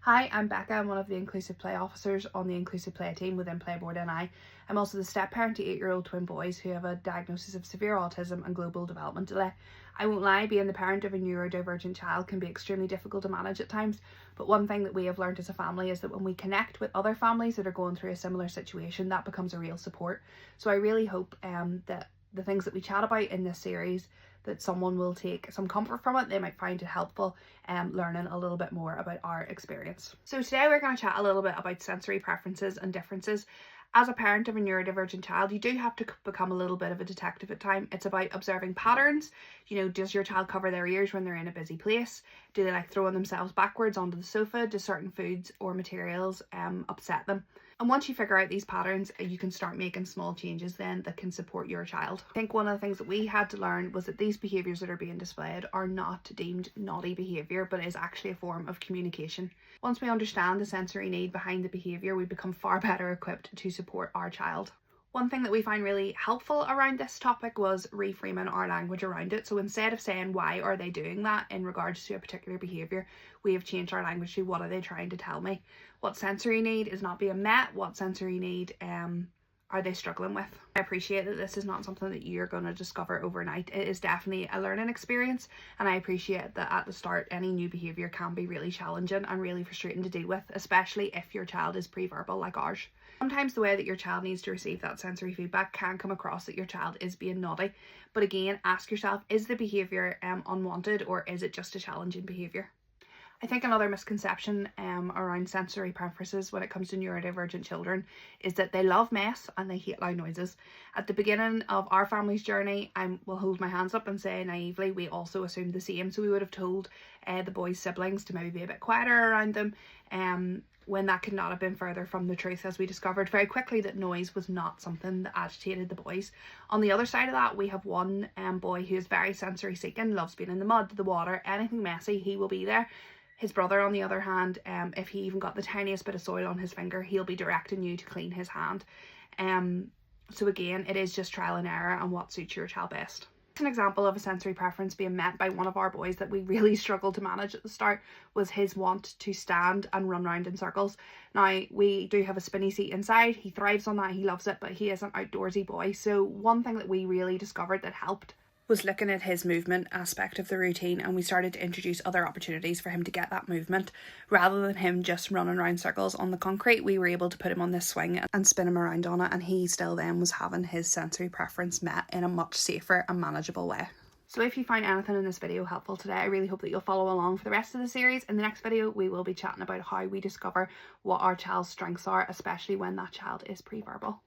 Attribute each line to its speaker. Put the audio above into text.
Speaker 1: Hi, I'm Becca. I'm one of the inclusive play officers on the inclusive play team within Playboard NI. I'm also the step parent to 8-year-old twin boys who have a diagnosis of severe autism and global development delay. I won't lie, being the parent of a neurodivergent child can be extremely difficult to manage at times, but one thing that we have learned as a family is that when we connect with other families that are going through a similar situation, that becomes a real support. So I really hope that the things that we chat about in this series, that someone will take some comfort from it. They might find it helpful learning a little bit more about our experience. So today we're going to chat a little bit about sensory preferences and differences. As a parent of a neurodivergent child, you do have to become a little bit of a detective at times. It's about observing patterns. You know, does your child cover their ears when they're in a busy place? Do they like throwing themselves backwards onto the sofa? Do certain foods or materials upset them? And once you figure out these patterns, you can start making small changes then that can support your child. I think one of the things that we had to learn was that these behaviours that are being displayed are not deemed naughty behaviour, but is actually a form of communication. Once we understand the sensory need behind the behaviour, we become far better equipped to support our child. One thing that we find really helpful around this topic was reframing our language around it. So instead of saying, why are they doing that in regards to a particular behaviour, we have changed our language to, what are they trying to tell me? What sensory need is not being met? What sensory need are they struggling with? I appreciate that this is not something that you're going to discover overnight. It is definitely a learning experience, and I appreciate that at the start any new behaviour can be really challenging and really frustrating to deal with, especially if your child is pre-verbal like ours. Sometimes the way that your child needs to receive that sensory feedback can come across that your child is being naughty, but again, ask yourself, is the behaviour unwanted, or is it just a challenging behaviour? I think another misconception around sensory preferences when it comes to neurodivergent children is that they love mess and they hate loud noises. At the beginning of our family's journey, I will hold my hands up and say naively we also assumed the same. So we would have told the boys' siblings to maybe be a bit quieter around them, when that could not have been further from the truth, as we discovered very quickly that noise was not something that agitated the boys. On the other side of that, we have one boy who is very sensory seeking, loves being in the mud, the water, anything messy, he will be there. His brother, on the other hand, if he even got the tiniest bit of soil on his finger, he'll be directing you to clean his hand. So again, it is just trial and error and what suits your child best. An example of a sensory preference being met by one of our boys that we really struggled to manage at the start was his want to stand and run around in circles. Now, we do have a spinny seat inside. He thrives on that. He loves it, but he is an outdoorsy boy. So one thing that we really discovered that helped was looking at his movement aspect of the routine, and we started to introduce other opportunities for him to get that movement. Rather than him just running around circles on the concrete, we were able to put him on this swing and spin him around on it, and he still then was having his sensory preference met in a much safer and manageable way. So if you find anything in this video helpful today, I really hope that you'll follow along for the rest of the series. In the next video, we will be chatting about how we discover what our child's strengths are, especially when that child is pre-verbal.